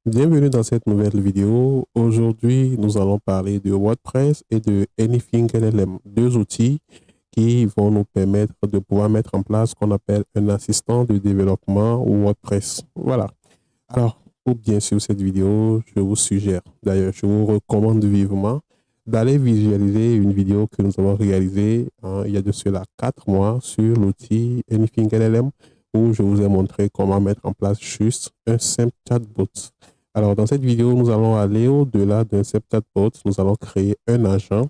Bienvenue dans cette nouvelle vidéo. Aujourd'hui, nous allons parler de WordPress et de Anything LLM, deux outils qui vont nous permettre de pouvoir mettre en place ce qu'on appelle un assistant de développement WordPress. Voilà. Alors, pour bien suivre cette vidéo, je vous suggère, d'ailleurs, je vous recommande vivement d'aller visualiser une vidéo que nous avons réalisée il y a de cela 4 mois sur l'outil Anything LLM où je vous ai montré comment mettre en place juste un simple chatbot. Alors, dans cette vidéo, nous allons aller au-delà d'un simple chatbot. Nous allons créer un agent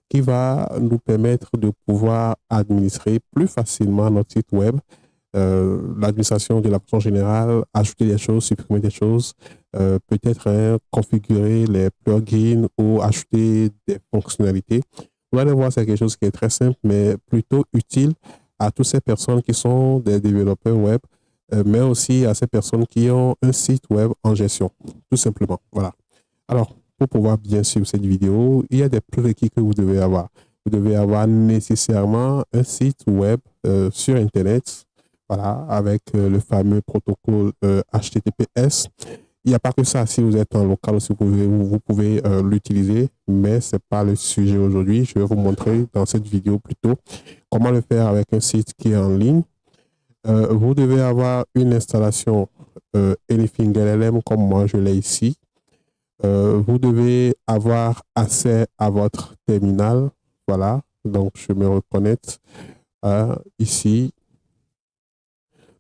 qui va nous permettre de pouvoir administrer plus facilement notre site web, l'administration de la façon générale, ajouter des choses, supprimer des choses, peut-être configurer les plugins ou ajouter des fonctionnalités. Vous allez voir, c'est quelque chose qui est très simple, mais plutôt utile à toutes ces personnes qui sont des développeurs web, mais aussi à ces personnes qui ont un site web en gestion, tout simplement. Voilà. Alors, pour pouvoir bien suivre cette vidéo, il y a des prérequis que vous devez avoir. Vous devez avoir nécessairement un site web sur Internet, voilà, avec le fameux protocole HTTPS. Il n'y a pas que ça. Si vous êtes en local aussi, vous pouvez l'utiliser, mais ce n'est pas le sujet aujourd'hui. Je vais vous montrer dans cette vidéo plutôt comment le faire avec un site qui est en ligne. Vous devez avoir une installation Anything LLM comme moi je l'ai ici. Vous devez avoir accès à votre terminal. Voilà, donc je me reconnecte ici.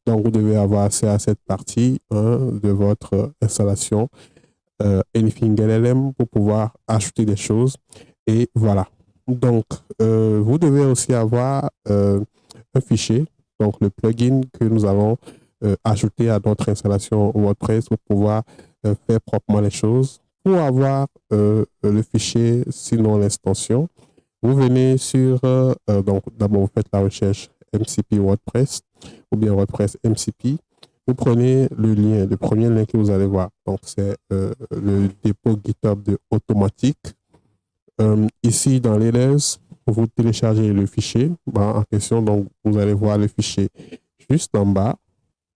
Donc vous devez avoir accès à cette partie de votre installation Anything LLM pour pouvoir ajouter des choses. Et voilà. Donc, vous devez aussi avoir un fichier, donc le plugin que nous allons ajouter à notre installation WordPress pour pouvoir faire proprement les choses. Pour avoir le fichier, sinon l'extension, vous venez sur, donc d'abord vous faites la recherche MCP WordPress ou bien WordPress MCP. Vous prenez le lien, le premier lien que vous allez voir. Donc c'est le dépôt GitHub de Automatique. Ici dans les layers, vous téléchargez le fichier en question. Donc vous allez voir le fichier juste en bas.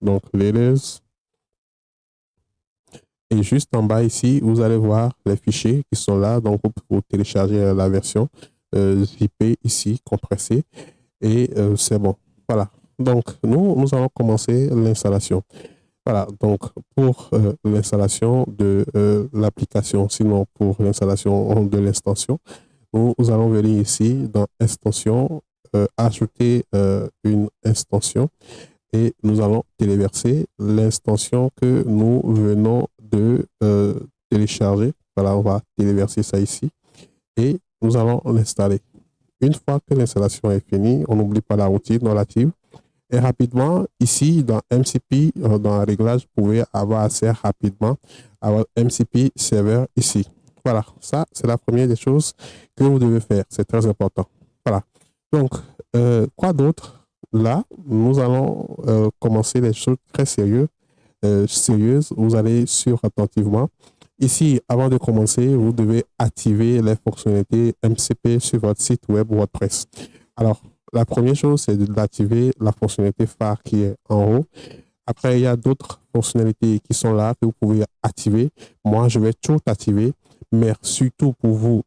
Donc les layers. Et juste en bas ici, vous allez voir les fichiers qui sont là. Donc, vous télécharger la version zip ici, compressée. Et c'est bon. Voilà. Donc, nous allons commencer l'installation. Voilà. Donc, pour l'installation de l'application, sinon pour l'installation de l'extension, nous allons venir ici dans extension, ajouter une extension et nous allons téléverser l'extension que nous venons de télécharger. Voilà, on va téléverser ça ici et nous allons l'installer. Une fois que l'installation est finie, on n'oublie pas la routine relative. Et rapidement, ici, dans MCP, dans les réglages, vous pouvez avoir accès rapidement à votre MCP serveur ici. Voilà, ça, c'est la première des choses que vous devez faire. C'est très important. Voilà. Donc, quoi d'autre? Là, nous allons commencer les choses très sérieuses. Vous allez suivre attentivement. Ici, avant de commencer, vous devez activer les fonctionnalités MCP sur votre site web WordPress. Alors, la première chose, c'est d'activer la fonctionnalité phare qui est en haut. Après, il y a d'autres fonctionnalités qui sont là que vous pouvez activer. Moi, je vais tout activer, mais surtout pour vous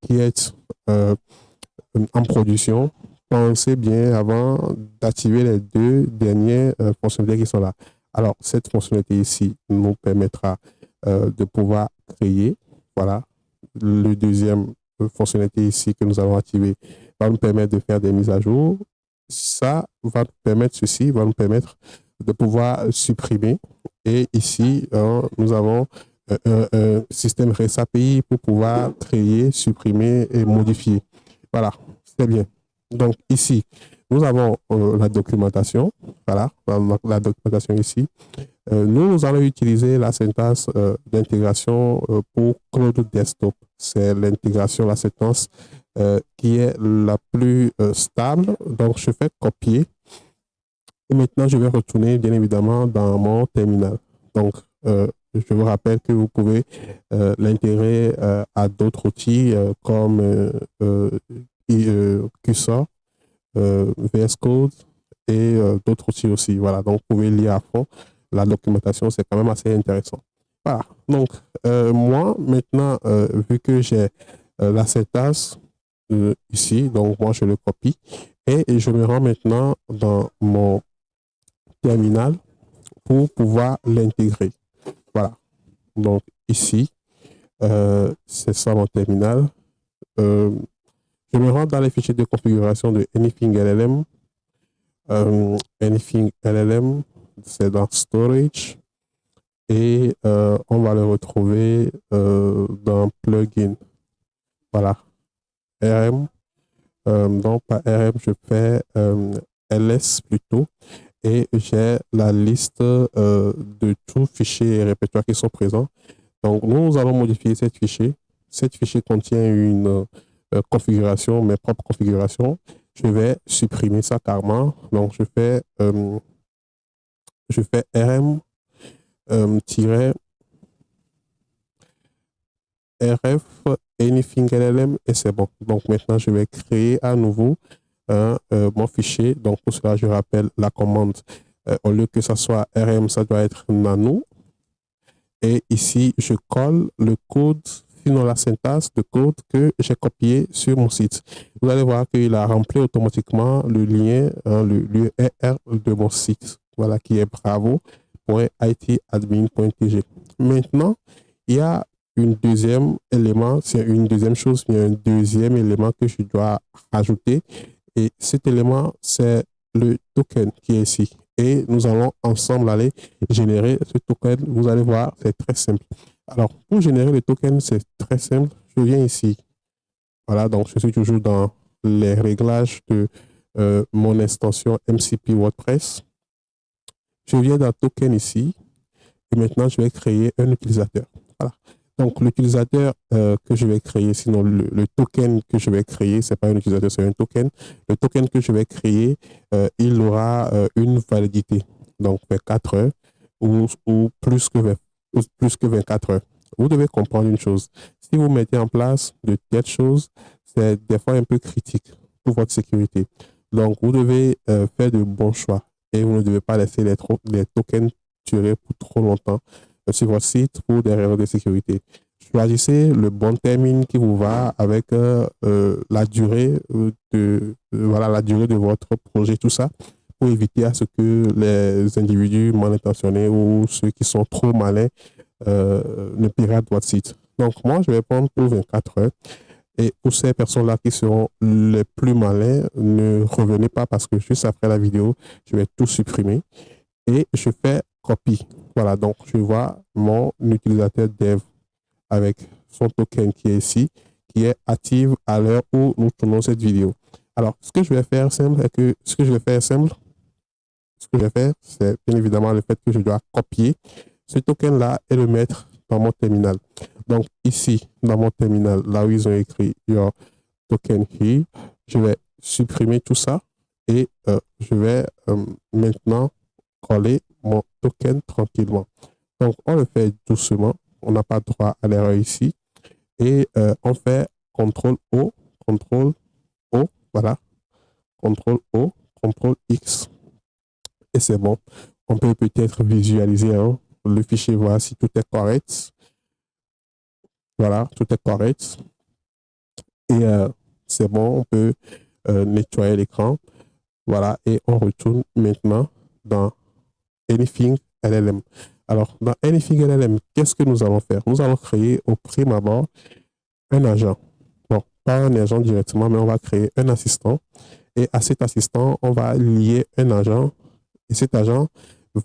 qui êtes en production, pensez bien avant d'activer les deux dernières fonctionnalités qui sont là. Alors, cette fonctionnalité ici nous permettra de pouvoir créer. Voilà. Le deuxième fonctionnalité ici que nous allons activer va nous permettre de faire des mises à jour. Ça va nous permettre, ceci va nous permettre de pouvoir supprimer. Et ici, nous avons un système REST API pour pouvoir créer, supprimer et modifier. Voilà, c'est bien. Donc ici, nous avons la documentation. Voilà, la documentation ici. Nous allons utiliser la syntaxe d'intégration pour Cloud Desktop. C'est l'intégration, la séquence qui est la plus stable. Donc, je fais copier. Et maintenant, je vais retourner, bien évidemment, dans mon terminal. Donc, je vous rappelle que vous pouvez l'intégrer à d'autres outils comme QSOR, VS Code et d'autres outils aussi. Voilà, donc vous pouvez lire à fond la documentation, c'est quand même assez intéressant. Voilà. Donc, moi, maintenant, vu que j'ai la syntaxe ici, donc moi, je le copie et je me rends maintenant dans mon terminal pour pouvoir l'intégrer. Voilà. Donc, ici, c'est ça mon terminal. Euh, je me rends dans les fichiers de configuration de Anything LLM. Anything LLM, c'est dans Storage et on va le retrouver dans Plugin. Voilà, RM. Donc, par RM, je fais LS plutôt et j'ai la liste de tous fichiers et répertoires qui sont présents. Donc, nous allons modifier cette fichier. Cette fichier contient une configuration, mes propres configurations. Je vais supprimer ça carrément. Donc, je fais RM RF anything LLM et c'est bon. Donc, maintenant, je vais créer à nouveau mon fichier. Donc, pour cela, je rappelle la commande. Au lieu que ça soit RM, ça doit être nano. Et ici, je colle le code, sinon la syntaxe de code que j'ai copié sur mon site. Vous allez voir qu'il a rempli automatiquement le lien, l'URL de mon site. Voilà, qui est bravo.itadmin.tg. Maintenant, il y a une deuxième élément, c'est une deuxième chose, il y a un deuxième élément que je dois ajouter. Et cet élément, c'est le token qui est ici. Et nous allons ensemble aller générer ce token. Vous allez voir, c'est très simple. Alors, pour générer le token, c'est très simple. Je viens ici. Voilà, donc je suis toujours dans les réglages de mon extension MCP WordPress. Je viens dans token ici. Et maintenant, je vais créer un utilisateur. Voilà. Donc, l'utilisateur que je vais créer, sinon le token que je vais créer, ce n'est pas un utilisateur, c'est un token. Le token que je vais créer, il aura une validité, donc 24 heures ou plus que 24 heures. Vous devez comprendre une chose. Si vous mettez en place de telles choses, c'est des fois un peu critique pour votre sécurité. Donc, vous devez faire de bons choix et vous ne devez pas laisser les tokens durer pour trop longtemps sur votre site pour des raisons de sécurité. Choisissez le bon termine qui vous va avec la durée la durée de votre projet, tout ça, pour éviter à ce que les individus mal intentionnés ou ceux qui sont trop malins ne piratent votre site. Donc, moi, je vais prendre pour 24 heures. Et pour ces personnes-là qui seront les plus malins, ne revenez pas parce que juste après la vidéo, je vais tout supprimer et je fais copie. Voilà, donc je vois mon utilisateur dev avec son token qui est ici, qui est active à l'heure où nous tournons cette vidéo. Alors, ce que je vais faire simple, c'est bien évidemment le fait que je dois copier ce token-là et le mettre dans mon terminal. Donc, ici, dans mon terminal, là où ils ont écrit Your token here, je vais supprimer tout ça et je vais maintenant coller mon token tranquillement. Donc, on le fait doucement. On n'a pas droit à l'erreur ici. Et on fait CTRL-O, CTRL-O, voilà. CTRL-O, CTRL-X. Et c'est bon. On peut peut-être visualiser le fichier, voir si tout est correct. Voilà, tout est correct. Et c'est bon, on peut nettoyer l'écran. Voilà, et on retourne maintenant dans Anything LLM. Alors, dans Anything LLM, qu'est-ce que nous allons faire? Nous allons créer au prime abord un agent. Bon, pas un agent directement, mais on va créer un assistant. Et à cet assistant, on va lier un agent. Et cet agent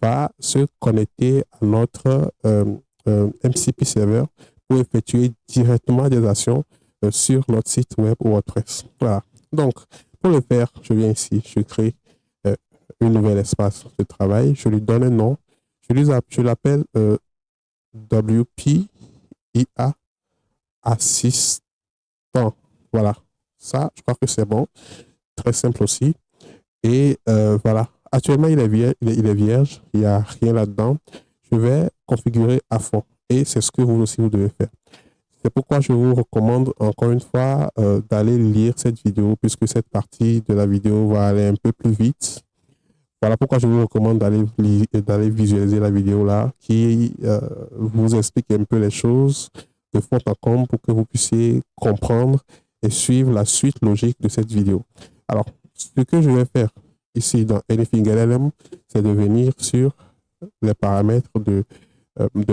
va se connecter à notre MCP server pour effectuer directement des actions sur notre site web ou WordPress. Voilà. Donc, pour le faire, je viens ici, je crée un nouvel espace de travail, je lui donne un nom, je l'appelle WPIA Assistant. Voilà, ça, je crois que c'est bon, très simple aussi. Et voilà, actuellement, il est vierge, il n'y a rien là-dedans. Je vais configurer à fond et c'est ce que vous aussi, vous devez faire. C'est pourquoi je vous recommande encore une fois d'aller lire cette vidéo puisque cette partie de la vidéo va aller un peu plus vite. Voilà pourquoi je vous recommande d'aller visualiser la vidéo là qui vous explique un peu les choses de fond en comble pour que vous puissiez comprendre et suivre la suite logique de cette vidéo. Alors, ce que je vais faire ici dans Anything LLM, c'est de venir sur les paramètres de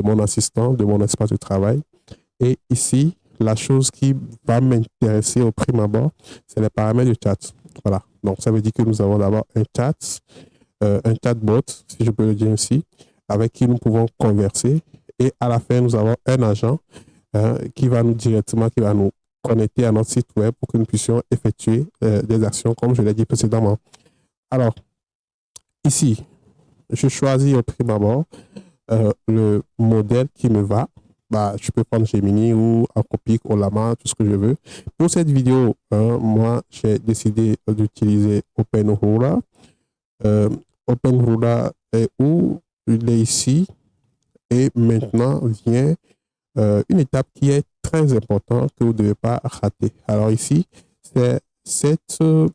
mon assistant, de mon espace de travail. Et ici, la chose qui va m'intéresser au prime abord, c'est les paramètres de chat. Voilà. Donc, ça veut dire que nous avons d'abord un chatbot, si je peux le dire ainsi, avec qui nous pouvons converser. Et à la fin, nous avons un agent qui va nous connecter à notre site web pour que nous puissions effectuer des actions, comme je l'ai dit précédemment. Alors, ici, je choisis au prime abord le modèle qui me va. Bah, je peux prendre Gemini ou Anthropic ou Llama, tout ce que je veux. Pour cette vidéo, moi, j'ai décidé d'utiliser OpenRoula. OpenRoula est où? Il est ici. Et maintenant vient une étape qui est très importante que vous ne devez pas rater. Alors ici, c'est je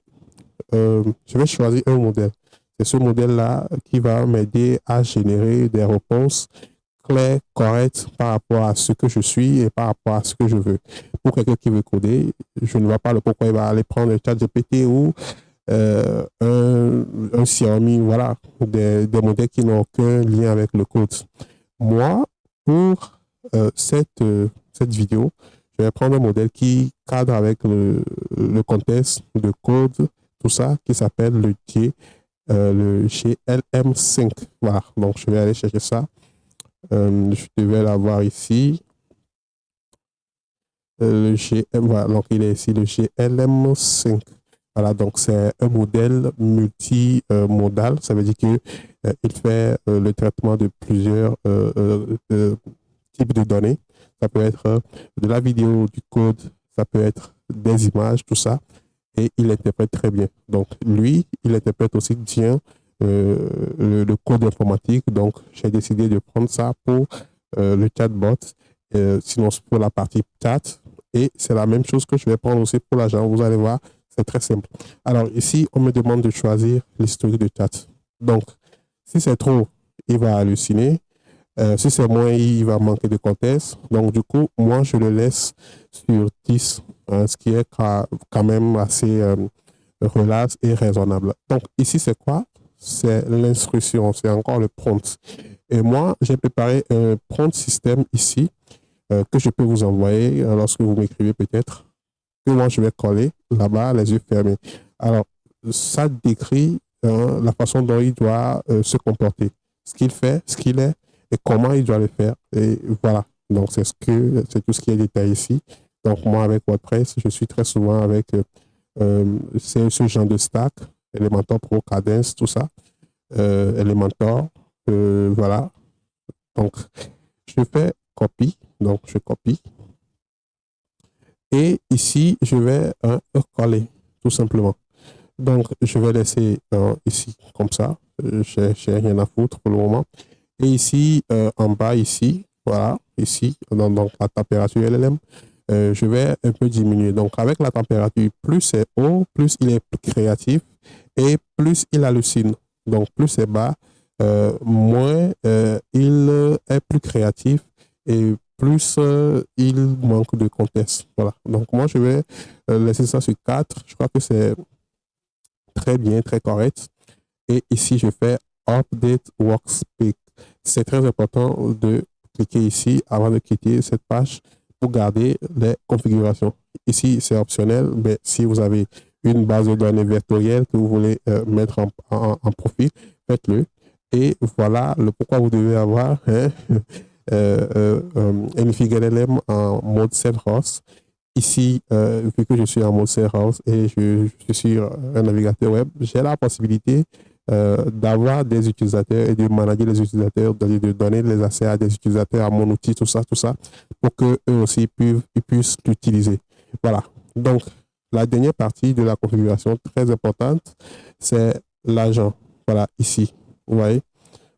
vais choisir un modèle. C'est ce modèle-là qui va m'aider à générer des réponses claires, correctes par rapport à ce que je suis et par rapport à ce que je veux. Pour quelqu'un qui veut coder, je ne vois pas le pourquoi il va aller prendre un ChatGPT ou un Xiaomi, voilà, des modèles qui n'ont aucun lien avec le code. Moi, pour cette vidéo, je vais prendre un modèle qui cadre avec le contexte de code, tout ça, qui s'appelle le GLM5. Voilà, donc je vais aller chercher ça. Je devais l'avoir ici. Le GM, voilà, donc il est ici le GLM5. Voilà, donc c'est un modèle multimodal. Ça veut dire que il fait le traitement de plusieurs types de données. Ça peut être de la vidéo, du code, ça peut être des images, tout ça. Et il interprète très bien. Donc lui, il interprète aussi bien le code informatique. Donc j'ai décidé de prendre ça pour le chatbot. Sinon, pour la partie chat. Et c'est la même chose que je vais prendre aussi pour l'agent. Vous allez voir, c'est très simple. Alors ici, on me demande de choisir l'historique de chat. Donc, si c'est trop, il va halluciner. Si c'est moins, il va manquer de contexte. Donc, du coup, moi, je le laisse sur 10, hein, ce qui est quand même assez relax et raisonnable. Donc, ici, c'est quoi? C'est l'instruction, c'est encore le prompt. Et moi, j'ai préparé un prompt système ici que je peux vous envoyer lorsque vous m'écrivez peut-être, que moi, je vais coller là-bas, les yeux fermés. Alors, ça décrit la façon dont il doit se comporter, ce qu'il fait, ce qu'il est et comment il doit le faire. Et voilà. Donc, c'est tout ce qui est détaillé ici. Donc, moi, avec WordPress, je suis très souvent avec ce genre de stack, Elementor Pro, Cadence, tout ça, Elementor, voilà. Donc, je fais copie. Donc, je copie. Et ici, je vais coller, tout simplement. Donc, je vais laisser ici, comme ça. Je n'ai rien à foutre pour le moment. Et ici, en bas, ici, voilà, ici, donc la température LLM, je vais un peu diminuer. Donc, avec la température, plus c'est haut, plus il est créatif et plus il hallucine. Donc, plus c'est bas, moins il est plus créatif et plus il manque de contexte. Voilà. Donc, moi, je vais laisser ça sur 4. Je crois que c'est très bien, très correct. Et ici, je fais Update Workspace. C'est très important de cliquer ici avant de quitter cette page pour garder les configurations. Ici, c'est optionnel, mais si vous avez une base de données vectorielle que vous voulez mettre en profil, faites-le. Et voilà le pourquoi vous devez avoir une figure LM en mode self-host. Ici, vu que je suis en mode self-host et je suis sur un navigateur web, j'ai la possibilité d'avoir des utilisateurs et de manager les utilisateurs, de donner les accès à des utilisateurs, à mon outil, tout ça, pour qu'eux aussi puissent l'utiliser. Voilà. Donc, la dernière partie de la configuration très importante, c'est l'agent. Voilà, ici. Vous voyez?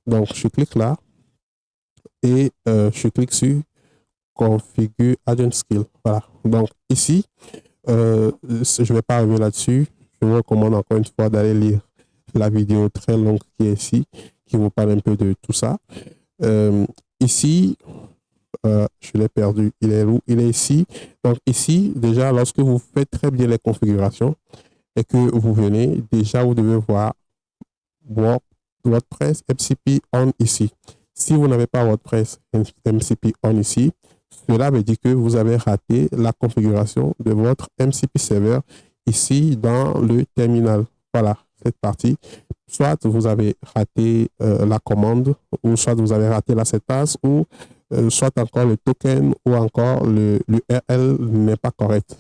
Donc, je clique là et je clique sur configure agent skill. Voilà. Donc, ici, je ne vais pas revenir là-dessus. Je vous recommande encore une fois d'aller lire la vidéo très longue qui est ici, qui vous parle un peu de tout ça. Ici, je l'ai perdu. Il est où? Il est ici. Donc ici, déjà, lorsque vous faites très bien les configurations et que vous venez, déjà, vous devez voir WordPress MCP on ici. Si vous n'avez pas WordPress MCP on ici, cela veut dire que vous avez raté la configuration de votre MCP server ici dans le terminal. Voilà, cette partie. Soit vous avez raté la commande, ou soit vous avez raté la syntaxe, ou soit encore le token, ou encore l'URL n'est pas correct.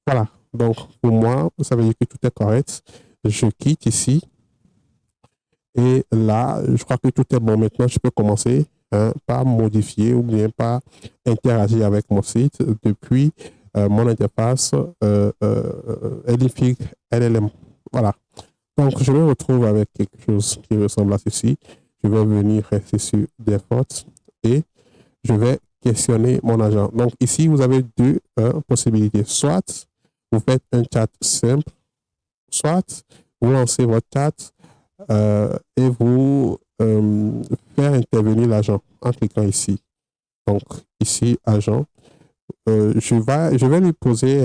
Voilà, donc pour moi, ça veut dire que tout est correct. Je quitte ici. Et là, je crois que tout est bon. Maintenant, je peux commencer par modifier ou bien par interagir avec mon site depuis mon interface Anything LLM. Voilà. Donc, je me retrouve avec quelque chose qui ressemble à ceci. Je vais venir rester sur Default et je vais questionner mon agent. Donc, ici, vous avez deux possibilités. Soit vous faites un chat simple, soit vous lancez votre chat et vous faire intervenir l'agent en cliquant ici. Donc, ici, agent. Je vais lui poser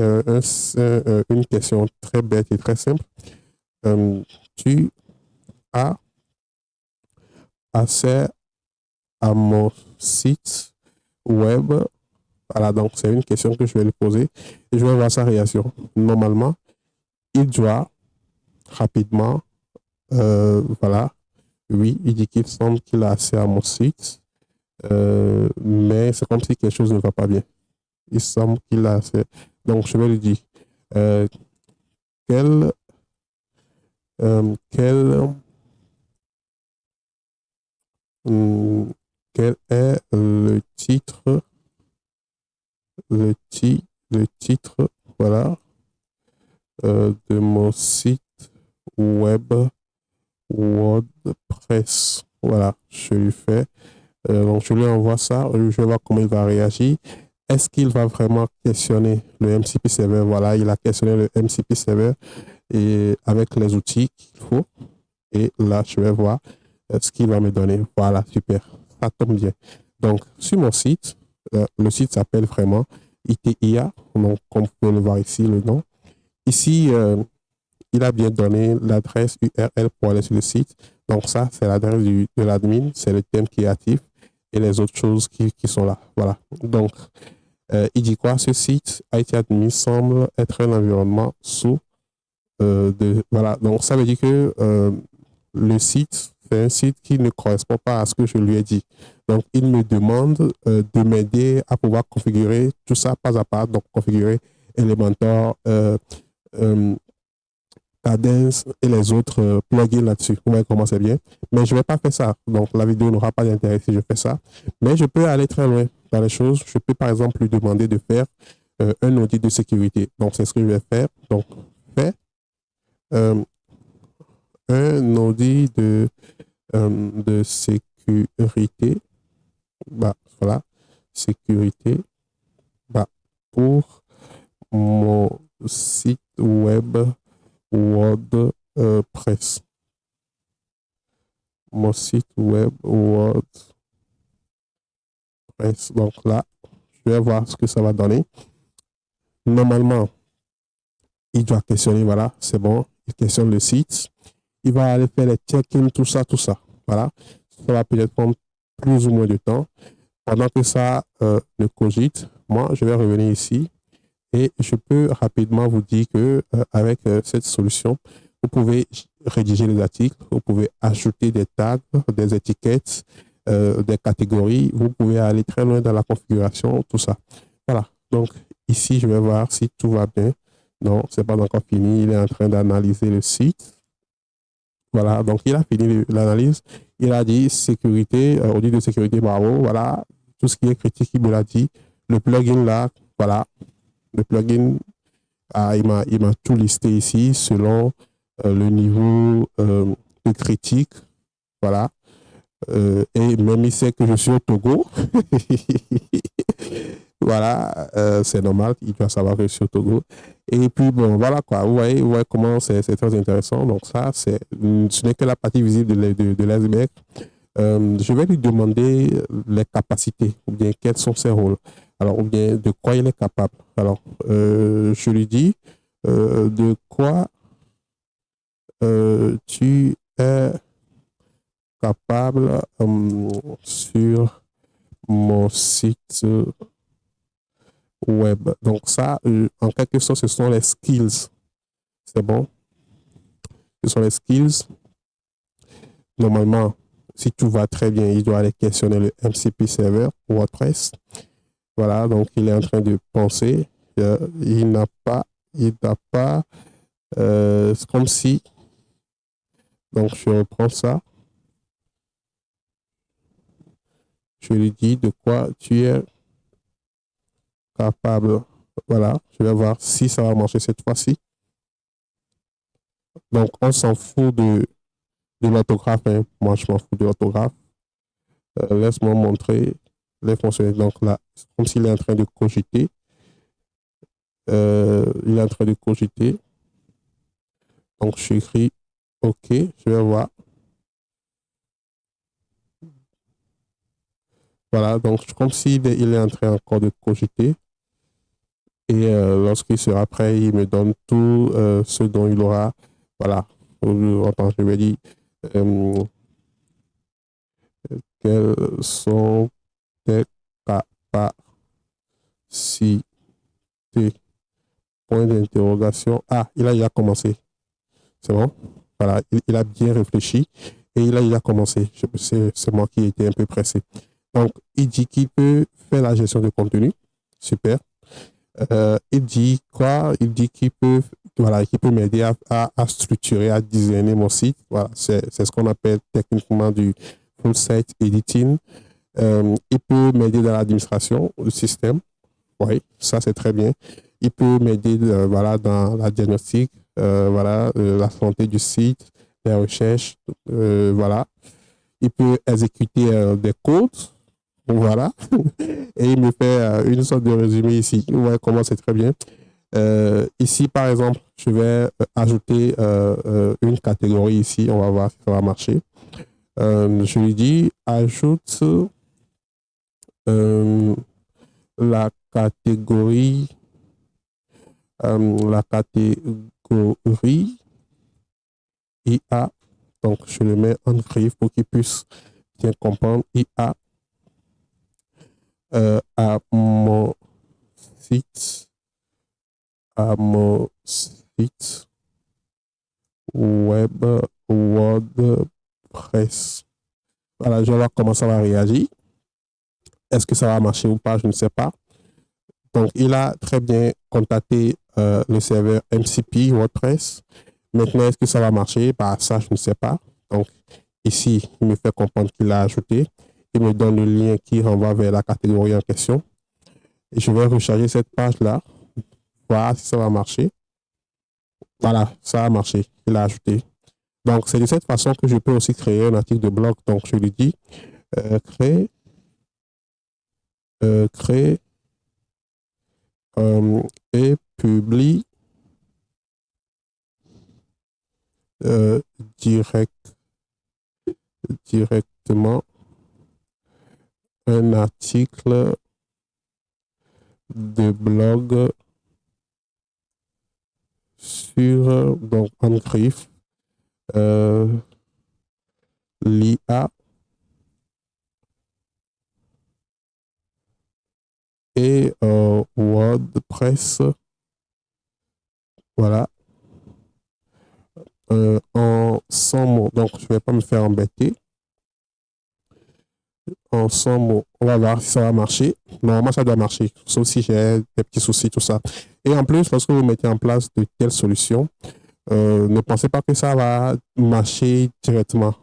une question très bête et très simple. Tu as accès à mon site web? Voilà, donc c'est une question que je vais lui poser et je vais voir sa réaction. Normalement, il doit rapidement, voilà, oui, il dit qu'il semble qu'il a accès à mon site, mais c'est comme si quelque chose ne va pas bien. Il semble qu'il a accès. Donc, je vais lui dire, quel, quel est le titre, voilà, de mon site web WordPress. Voilà, je lui fais. Donc, je lui envoie ça. Je vais voir comment il va réagir. Est-ce qu'il va vraiment questionner le MCP Server? Voilà, il a questionné le MCP Server et avec les outils qu'il faut. Et là, je vais voir ce qu'il va me donner. Voilà, super. Ça tombe bien. Donc, sur mon site, le site s'appelle vraiment ITIA. Donc, comme vous pouvez le voir ici, le nom. Ici, il a bien donné l'adresse URL pour aller sur le site. Donc, ça, c'est l'adresse de l'admin. C'est le thème qui est actif et les autres choses qui sont là. Voilà. Donc, il dit quoi? Ce site IT Admin semble être un environnement sous voilà. Donc, ça veut dire que le site, c'est un site qui ne correspond pas à ce que je lui ai dit. Donc, il me demande de m'aider à pouvoir configurer tout ça pas à pas. Donc, configurer Elementor, Cadence et les autres plugins là-dessus. Vous voyez comment c'est bien. Mais je ne vais pas faire ça. Donc, la vidéo n'aura pas d'intérêt si je fais ça. Mais je peux aller très loin dans les choses. Je peux, par exemple, lui demander de faire un audit de sécurité. Donc, c'est ce que je vais faire. Donc, faire un audit de sécurité. Bah, voilà. Sécurité. Bah, pour mon site web WordPress. Mon site web WordPress. Donc là, je vais voir ce que ça va donner. Normalement, il doit questionner, voilà, c'est bon. Il questionne le site. Il va aller faire les check-in, tout ça, tout ça. Voilà. Ça va peut-être prendre plus ou moins de temps. Pendant que ça ne cogite, moi, je vais revenir ici et je peux rapidement vous dire que avec cette solution, vous pouvez rédiger les articles, vous pouvez ajouter des tags, des étiquettes, des catégories. Vous pouvez aller très loin dans la configuration, tout ça. Voilà. Donc, ici, je vais voir si tout va bien. Non, c'est pas encore fini. Il est en train d'analyser le site. Voilà. Donc, il a fini l'analyse. Il a dit sécurité, audit de sécurité, bravo. Voilà. Tout ce qui est critique, il me l'a dit. Le plugin là, voilà. Le plugin, il m'a tout listé ici selon le niveau de critique. Voilà. Et même il sait que je suis au Togo. Voilà, c'est normal, il doit savoir que je suis au Togo. Et puis, bon, voilà quoi, vous voyez comment c'est très intéressant. Donc ça, ce n'est que la partie visible de l'iceberg. Je vais lui demander les capacités, ou bien quels sont ses rôles. Alors, ou bien de quoi il est capable. Alors, je lui dis de quoi tu es capable sur mon site web. Donc ça, en quelque sorte, ce sont les skills. C'est bon? Ce sont les skills. Normalement, si tout va très bien, il doit aller questionner le MCP server WordPress. Voilà, donc il est en train de penser. Il n'a pas, c'est comme si, donc je reprends ça. Je lui dis de quoi tu es capable. Voilà, je vais voir si ça va marcher cette fois-ci. Donc, on s'en fout de l'orthographe. Hein. Moi, je m'en fous de l'orthographe. Laisse-moi montrer les fonctionnalités. Donc là, c'est comme s'il est en train de cogiter. Il est en train de cogiter. Donc, j'écris OK. Je vais voir. Voilà, donc comme s'il est en train encore de cogiter. Et lorsqu'il sera prêt, il me donne tout ce dont il aura. Voilà. Attends, je vais dire quelles sont tes capacités. Point d'interrogation. Ah, il a commencé. C'est bon? Voilà, il a bien réfléchi et il a commencé. C'est moi qui étais un peu pressé. Donc, il dit qu'il peut faire la gestion de contenu. Super. Il dit quoi? Il dit qu'il peut, voilà, qu'il peut m'aider à structurer, à designer mon site. Voilà, c'est ce qu'on appelle techniquement du full site editing. Il peut m'aider dans l'administration du système. Oui, ça c'est très bien. Il peut m'aider voilà, dans la diagnostic, voilà, la santé du site, les recherches, voilà. Il peut exécuter des codes, voilà. Et il me fait une sorte de résumé ici. Vous voyez comment c'est très bien. Ici, par exemple, je vais ajouter une catégorie ici. On va voir si ça va marcher. Je lui dis, ajoute la catégorie IA. Donc, je le mets en griffe pour qu'il puisse bien comprendre IA à mon site web WordPress. Voilà, je vais voir comment ça va réagir. Est-ce que ça va marcher ou pas? Je ne sais pas. Donc, il a très bien contacté le serveur MCP WordPress. Maintenant, est-ce que ça va marcher? Bah, ça, je ne sais pas. Donc, ici, il me fait comprendre qu'il l'a ajouté. Il me donne le lien qui renvoie vers la catégorie en question. Et je vais recharger cette page-là, voir si ça va marcher. Voilà, ça a marché. Il l'a ajouté. Donc, c'est de cette façon que je peux aussi créer un article de blog. Donc, je lui dis, crée et publie directement un article de blog sur, donc en griffe, l'IA et WordPress. Voilà. En 100 mots. Donc, je ne vais pas me faire embêter. En 100 mots. On va voir si ça va marcher. Normalement, ça doit marcher. Sauf si j'ai des petits soucis, tout ça. Et en plus, lorsque vous mettez en place de telles solutions, ne pensez pas que ça va marcher directement.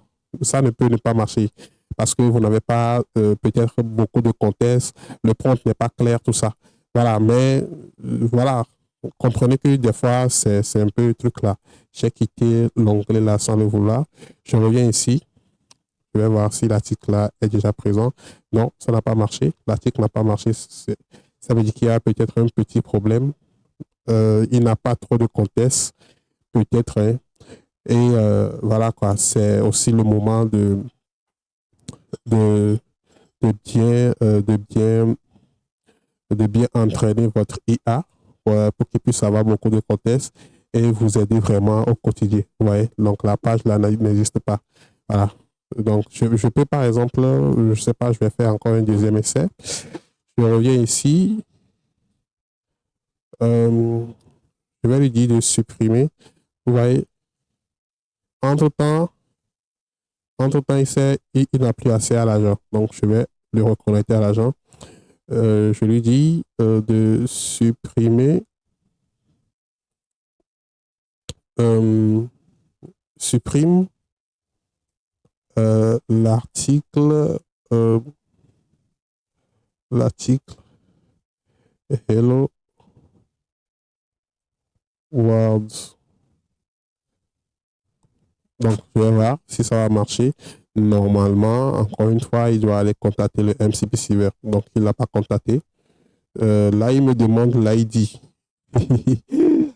Ça ne peut ne pas marcher parce que vous n'avez pas peut-être beaucoup de contexte, le prompt n'est pas clair, tout ça. Voilà, mais voilà, comprenez que des fois, c'est un peu le truc là. J'ai quitté l'onglet là sans le vouloir. Je reviens ici. Je vais voir si l'article là est déjà présent. Non, ça n'a pas marché. L'article n'a pas marché. ça veut dire qu'il y a peut-être un petit problème. Il n'a pas trop de contexte, peut-être, hein. Et voilà quoi, c'est aussi le moment de, de bien entraîner votre IA pour qu'il puisse avoir beaucoup de contexte et vous aider vraiment au quotidien. Vous voyez, donc la page là n'existe pas. Voilà. Donc je peux par exemple, je sais pas, je vais faire encore un deuxième essai. Je reviens ici. Je vais lui dire de supprimer. Vous voyez, entre-temps, il n'a plus accès à l'agent. Donc, je vais le reconnecter à l'agent. Je lui dis de supprimer supprime l'article Hello World. Donc, je vais voir si ça va marcher. Normalement, encore une fois, il doit aller contacter le MCP Server. Donc, il ne l'a pas contacté. Là, il me demande l'ID.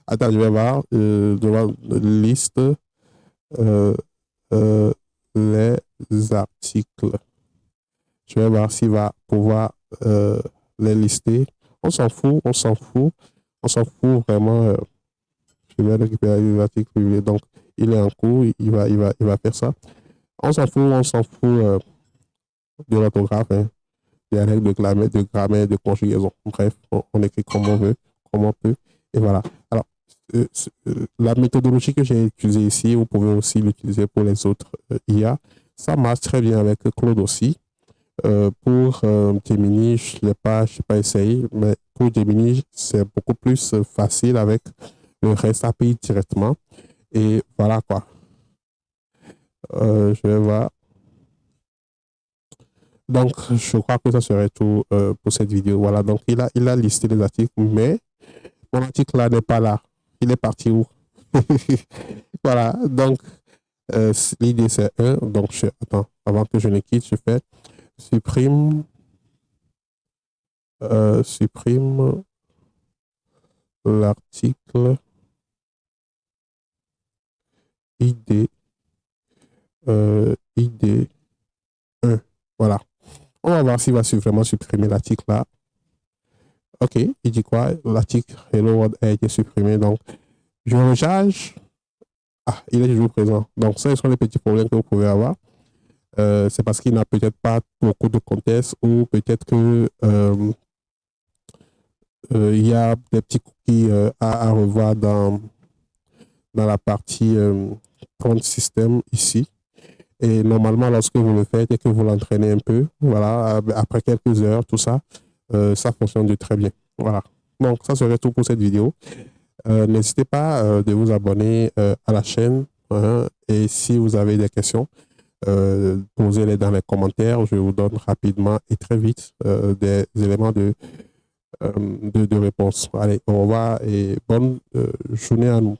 Attends, je vais voir. Devant liste les articles. Je vais voir s'il va pouvoir les lister. On s'en fout, on s'en fout. On s'en fout vraiment. Je vais récupérer les articles. Donc, il est en cours, il va faire ça. On s'en fout de l'orthographe, hein, des règles de grammaire, de conjugaison. Bref, on écrit comme on veut, comme on peut, et voilà. Alors, la méthodologie que j'ai utilisée ici, vous pouvez aussi l'utiliser pour les autres IA. Ça marche très bien avec Claude aussi. Pour Gemini, je ne l'ai pas essayé, mais pour Gemini, c'est beaucoup plus facile avec le REST API directement. Et voilà quoi. Je vais voir. Donc, je crois que ça serait tout pour cette vidéo. Voilà, donc il a listé les articles, mais mon article là n'est pas là. Il est parti où? Voilà, donc l'idée c'est 1. Donc, attends, avant que je ne quitte, je fais supprime l'article ID ID 1. Voilà. On va voir s'il va vraiment supprimer l'article là. Ok, il dit quoi? L'article Hello World a été supprimé. Donc, je recharge. Ah, il est toujours présent. Donc, ce sont les petits problèmes que vous pouvez avoir. C'est parce qu'il n'a peut-être pas beaucoup de contexte ou peut-être que il y a des petits cookies à revoir dans la partie prompt system ici. Et normalement, lorsque vous le faites et que vous l'entraînez un peu, voilà, après quelques heures, tout ça, ça fonctionne de très bien. Voilà. Donc, ça serait tout pour cette vidéo. N'hésitez pas de vous abonner à la chaîne. Hein, et si vous avez des questions, posez-les dans les commentaires. Je vous donne rapidement et très vite des éléments de réponse. Allez, au revoir et bonne journée à nous.